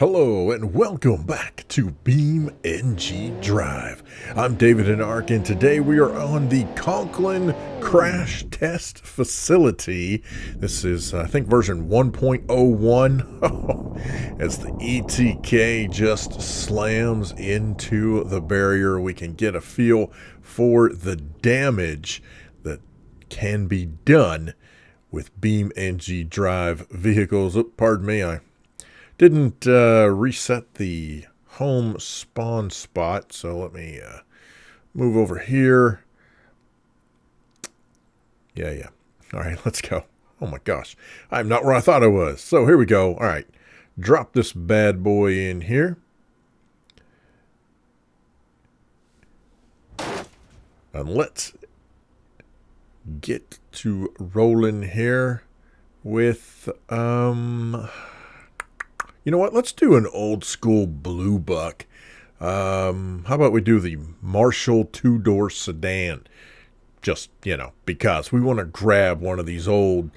Hello and welcome back to BeamNG Drive. I'm davidinark and today we are on the Conklin Crash Test Facility. This is, I think, version 1.01. As the ETK just slams into the barrier, we can get a feel for the damage that can be done with BeamNG Drive vehicles. Oh, pardon me, I didn't reset the home spawn spot, so let me move over here. Yeah. All right, let's go. Oh my gosh, I'm not where I thought I was. So here we go. All right, drop this bad boy in here. And let's get to rolling here with you know what? Let's do an old school blue buck. How about we do the Marshall two-door sedan? Just, you know, because we want to grab one of these old,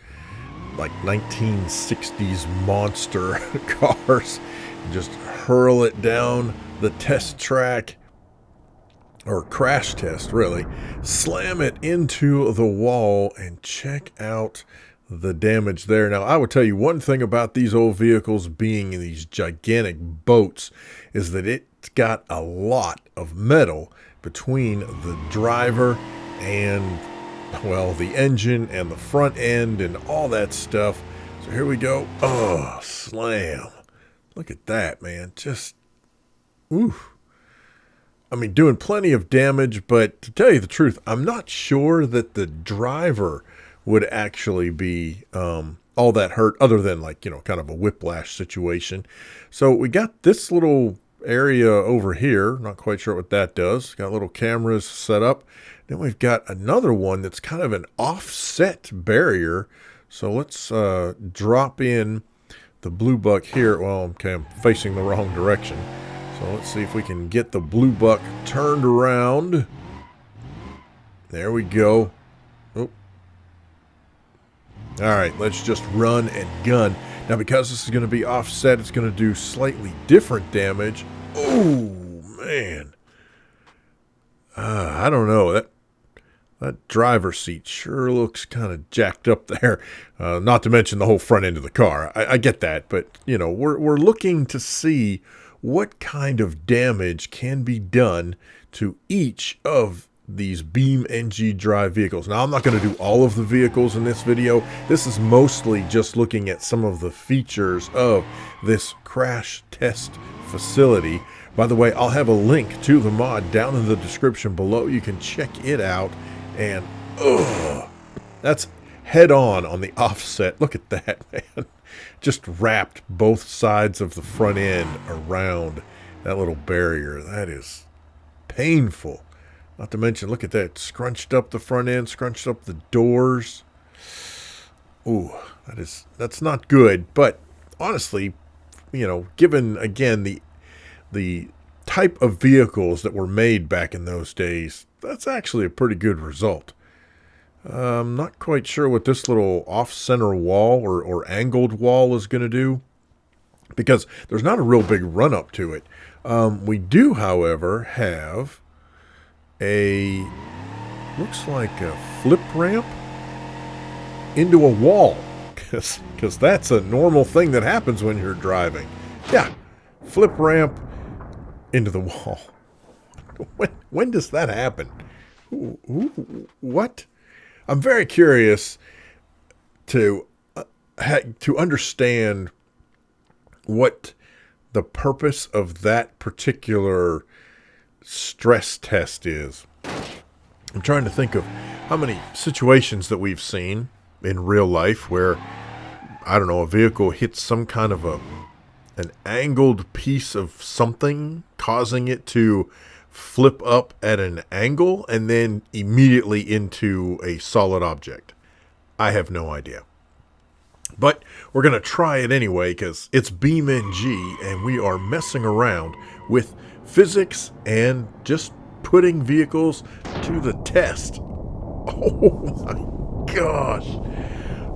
like, 1960s monster cars and just hurl it down the test track, or crash test, really. Slam it into the wall and check out the damage there. Now, I would tell you one thing about these old vehicles being in these gigantic boats is that it's got a lot of metal between the driver and, well, the engine and the front end and all that stuff. So here we go. Oh, slam. Look at that, man. Just, oof. I mean, doing plenty of damage, but to tell you the truth, I'm not sure that the driver would actually be all that hurt, other than, like, you know, kind of a whiplash situation. So we got this little area over here. Not quite sure what that does. Got little cameras set up. Then we've got another one that's kind of an offset barrier. So let's drop in the blue buck here. Well, okay, I'm facing the wrong direction. So let's see if we can get the blue buck turned around. There we go. Oh. All right, let's just run and gun. Now, because this is going to be offset, it's going to do slightly different damage. Oh, man. I don't know. That driver's seat sure looks kind of jacked up there. Not to mention the whole front end of the car. I get that, but, you know, we're looking to see what kind of damage can be done to each of these BeamNG Drive vehicles. Now, I'm not going to do all of the vehicles in this video. This is mostly just looking at some of the features of this crash test facility. By the way, I'll have a link to the mod down in the description below. You can check it out. And, that's head on the offset. Look at that, man. Just wrapped both sides of the front end around that little barrier. That is painful. Not to mention, look at that. Scrunched up the front end, scrunched up the doors. Ooh, that's not good. But honestly, you know, given, again, the type of vehicles that were made back in those days, that's actually a pretty good result. I'm not quite sure what this little off-center wall or angled wall is going to do, because there's not a real big run-up to it. We do, however, have looks like a flip ramp into a wall, because that's a normal thing that happens when you're driving. Yeah, flip ramp into the wall. When does that happen? What? I'm very curious to understand what the purpose of that particular stress test is. I'm trying to think of how many situations that we've seen in real life where, I don't know, a vehicle hits some kind of an angled piece of something, causing it to flip up at an angle and then immediately into a solid object. I have no idea. But we're going to try it anyway, because it's BeamNG and we are messing around with physics and just putting vehicles to the test. Oh my gosh.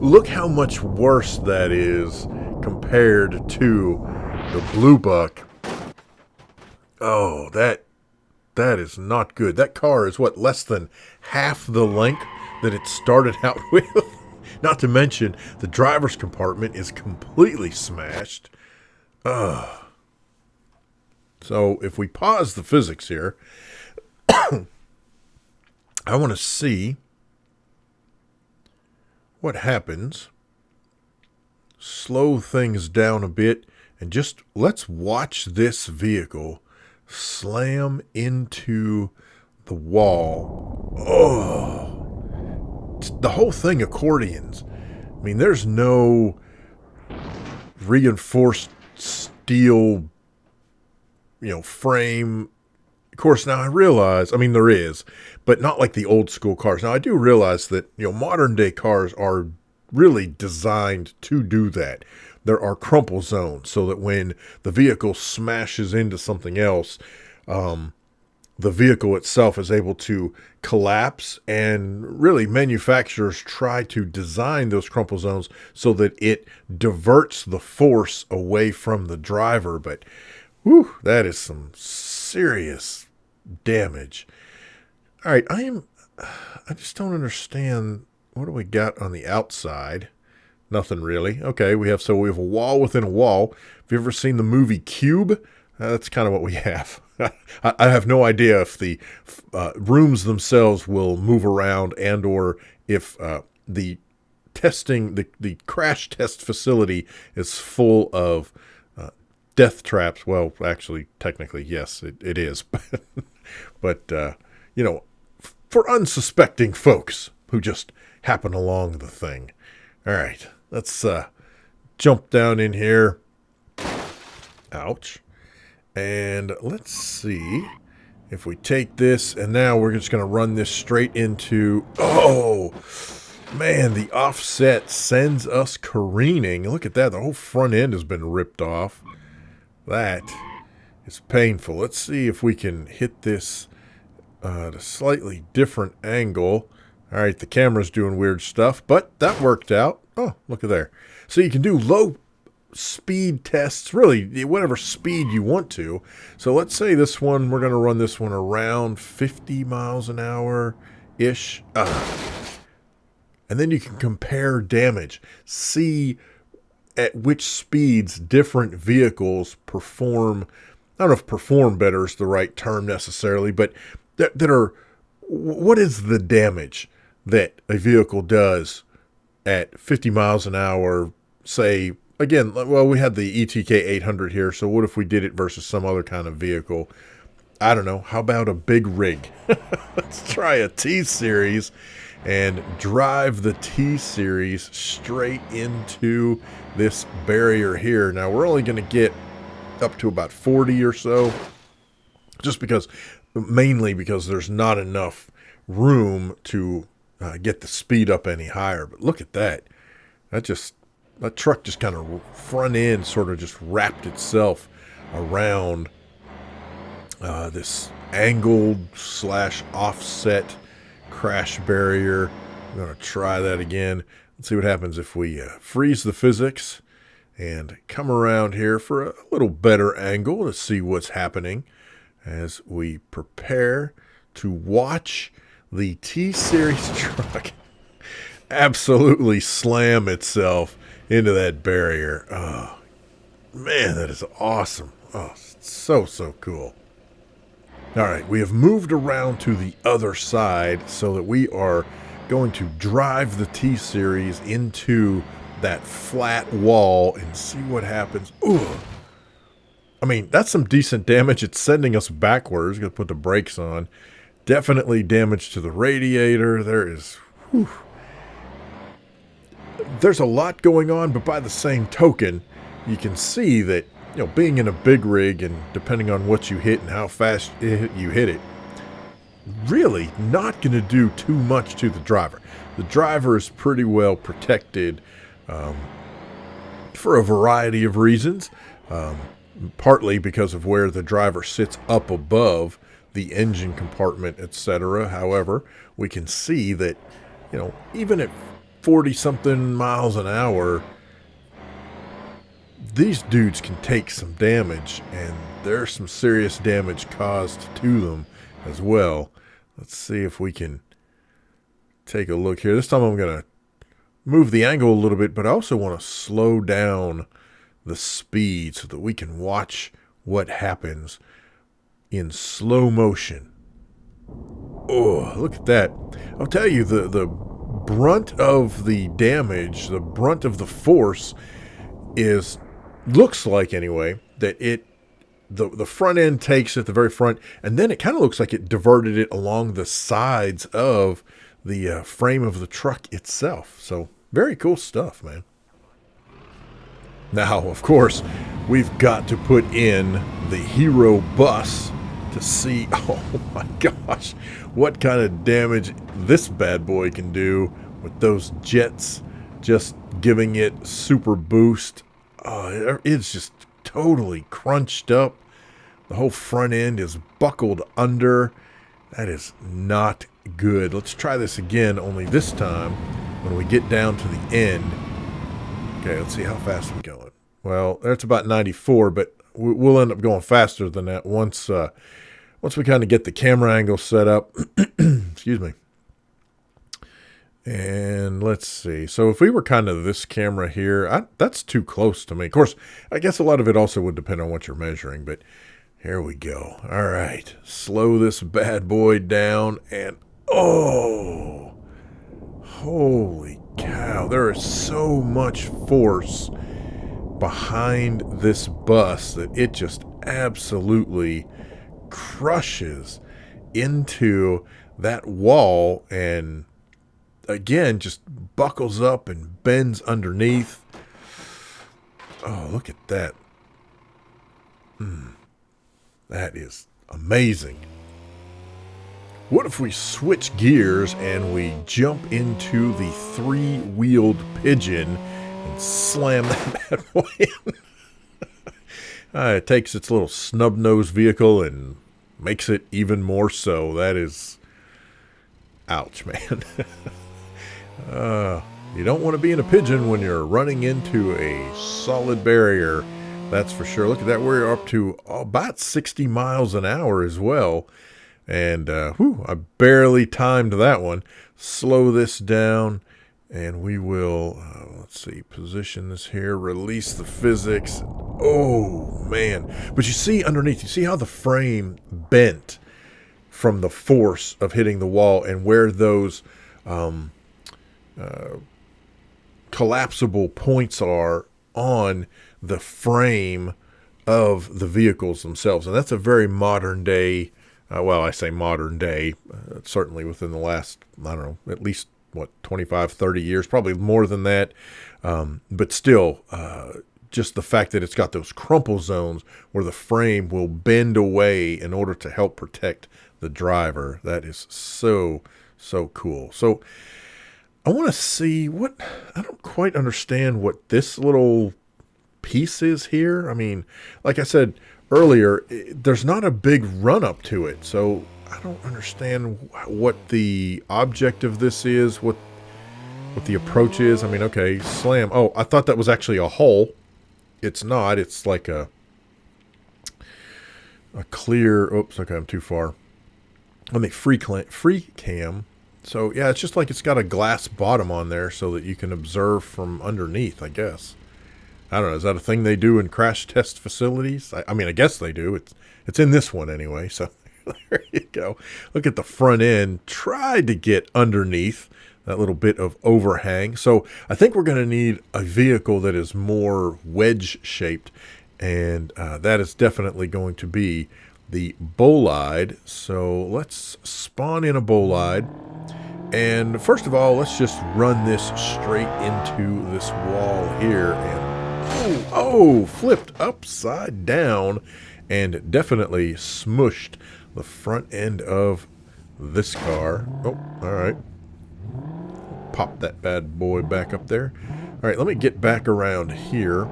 Look how much worse that is compared to The blue buck. Oh, that is not good. That car is, what, less than half the length that it started out with? Not to mention, the driver's compartment is completely smashed. So if we pause the physics here, I want to see what happens. Slow things down a bit and just let's watch this vehicle slam into the wall. Oh, the whole thing accordions. I mean, there's no reinforced steel, frame. Of course, now I realize, there is, but not like the old school cars. Now, I do realize that, modern day cars are really designed to do that. There are crumple zones so that when the vehicle smashes into something else, the vehicle itself is able to collapse, and really manufacturers try to design those crumple zones so that it diverts the force away from the driver. But whew, that is some serious damage. All right, I just don't understand. What do we got on the outside? Nothing really. Okay, we have a wall within a wall. Have you ever seen the movie Cube? That's kind of what we have. I have no idea if the rooms themselves will move around, and or if the crash test facility is full of death traps. Well, actually, technically, yes, it is. But for unsuspecting folks who just happen along the thing. All right, let's jump down in here. Ouch. And let's see if we take this, and now we're just going to run this straight into... Oh, man, the offset sends us careening. Look at that. The whole front end has been ripped off. That is painful. Let's see if we can hit this at a slightly different angle. All right, the camera's doing weird stuff, but that worked out. Oh, look at there. So you can do low speed tests, really, whatever speed you want to. So let's say this one, we're going to run this one around 50 miles an hour-ish. And then you can compare damage. See at which speeds different vehicles perform. I don't know if perform better is the right term necessarily, but that are, what is the damage that a vehicle does at 50 miles an hour, say, again, well, we had the ETK 800 here, so what if we did it versus some other kind of vehicle? I don't know. How about a big rig? Let's try a T-Series and drive the T-Series straight into this barrier here. Now, we're only going to get up to about 40 or so, just mainly because there's not enough room to get the speed up any higher. But look at that. That truck just kind of front end sort of just wrapped itself around this angled / offset crash barrier. I'm going to try that again. Let's see what happens if we freeze the physics and come around here for a little better angle to see what's happening as we prepare to watch the T-Series truck absolutely slam itself into that barrier. Oh, man, that is awesome. Oh, so cool. All right, we have moved around to the other side so that we are going to drive the T-Series into that flat wall and see what happens. Ooh. I mean, that's some decent damage. It's sending us backwards. Going to put the brakes on. Definitely damage to the radiator. There's a lot going on, but by the same token, you can see that, being in a big rig and depending on what you hit and how fast you hit it, really not going to do too much to the driver. The driver is pretty well protected for a variety of reasons, partly because of where the driver sits up above the engine compartment, etc. However, we can see that, even at 40-something miles an hour, these dudes can take some damage, and there's some serious damage caused to them as well. Let's see if we can take a look here. This time I'm going to move the angle a little bit, but I also want to slow down the speed so that we can watch what happens in slow motion. Oh, look at that. I'll tell you, the brunt of the damage, the brunt of the force looks like anyway, that the front end takes at the very front, and then it kind of looks like it diverted it along the sides of the frame of the truck itself. So very cool stuff, man. Now, of course, we've got to put in the hero bus to see, oh my gosh, what kind of damage this bad boy can do with those jets just giving it super boost. It's just totally crunched up. The whole front end is buckled under. That is not good. Let's try this again, only this time when we get down to the end. Okay, let's see how fast we're going. Well, that's about 94, but we'll end up going faster than that once we kind of get the camera angle set up. Excuse me. And let's see. So if we were kind of this camera here, that's too close to me. Of course, I guess a lot of it also would depend on what you're measuring, but here we go. All right. Slow this bad boy down, and oh, holy cow. There is so much force behind this bus that it just absolutely crushes into that wall, and again just buckles up and bends underneath. Oh, look at that. That is amazing. What if we switch gears and we jump into the three-wheeled pigeon and slam that bad boy in? It takes its little snub-nosed vehicle and makes it even more so. That is... ouch, man. You don't want to be in a pigeon when you're running into a solid barrier. That's for sure. Look at that. We're up to about 60 miles an hour as well. And, I barely timed that one. Slow this down, and we will, let's see, position this here, release the physics. Oh, man. But you see underneath, you see how the frame bent from the force of hitting the wall, and where those collapsible points are on the frame of the vehicles themselves. And that's a very modern day, well, I say modern day, certainly within the last, I don't know, at least, 25, 30 years, probably more than that. But still, just the fact that it's got those crumple zones where the frame will bend away in order to help protect the driver. That is so, so cool. So I want to see I don't quite understand what this little piece is here. I mean, like I said earlier, there's not a big run up to it. So I don't understand what the object of this is, what the approach is. I mean, okay, slam. Oh, I thought that was actually a hole. It's not. It's like a clear. Oops, okay, I'm too far. Let me free cam. So yeah, it's just like it's got a glass bottom on there so that you can observe from underneath, I guess. I don't know. Is that a thing they do in crash test facilities? I mean, I guess they do. It's in this one anyway. So there you go. Look at the front end. Tried to get underneath that little bit of overhang. So I think we're going to need a vehicle that is more wedge shaped, and that is definitely going to be the bolide. So let's spawn in a bolide, and first of all, let's just run this straight into this wall here, and flipped upside down and definitely smushed the front end of this car. Oh, all right. Pop that bad boy back up there. All right, let me get back around here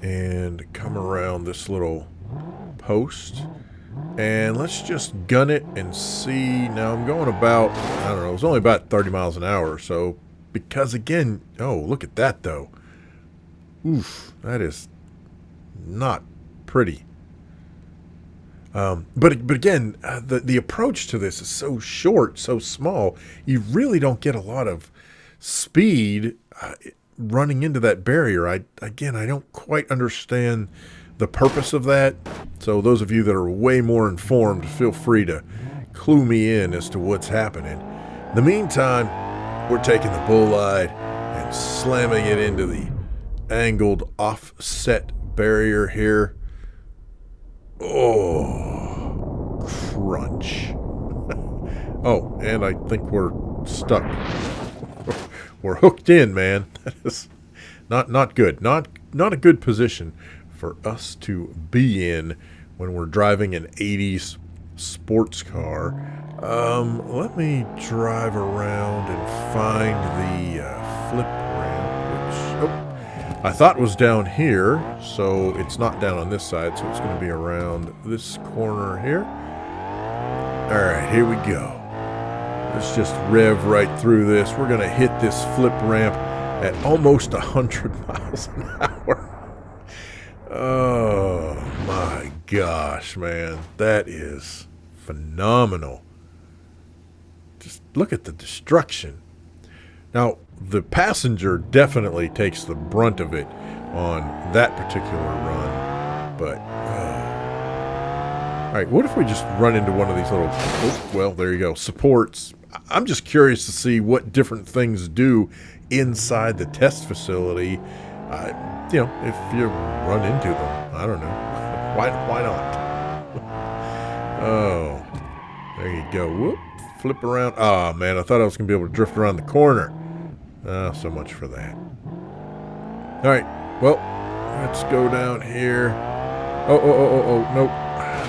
and come around this little post, and let's just gun it and see. Now I'm going about, I don't know, it's only about 30 miles an hour or so, because again, oh, look at that though. Oof, that is not pretty. But again, the approach to this is so short, so small, you really don't get a lot of speed running into that barrier. I don't quite understand the purpose of that. So those of you that are way more informed, feel free to clue me in as to what's happening. In the meantime, we're taking the bullide and slamming it into the angled offset barrier here. Oh, crunch. Oh, and I think we're stuck. We're hooked in, man. That is not good. Not a good position for us to be in when we're driving an 80s sports car. Let me drive around and find the flip ramp, which I thought was down here, so it's not down on this side, so it's going to be around this corner here. Alright, here we go. Let's just rev right through this. We're going to hit this flip ramp at almost 100 miles an hour. Oh my gosh, man. That is phenomenal. Just look at the destruction. Now, the passenger definitely takes the brunt of it on that particular run, but all right, what if we just run into one of these little, oh, well, there you go, supports. I'm just curious to see what different things do inside the test facility. You know, if you run into them, I don't know. Why not? Oh, there you go. Whoop, flip around. Oh, man, I thought I was going to be able to drift around the corner. So much for that. All right, well, let's go down here. Oh, nope.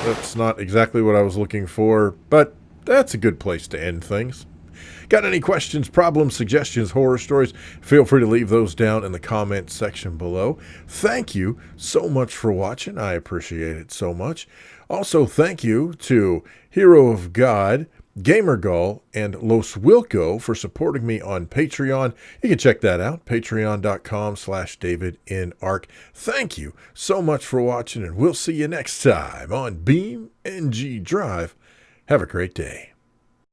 That's not exactly what I was looking for, but that's a good place to end things. Got any questions, problems, suggestions, horror stories? Feel free to leave those down in the comment section below. Thank you so much for watching. I appreciate it so much. Also, thank you to Hero of God, GamerGull, and LosWilko for supporting me on Patreon. You can check that out, patreon.com/davidinark. Thank you so much for watching, and we'll see you next time on BeamNG Drive. Have a great day.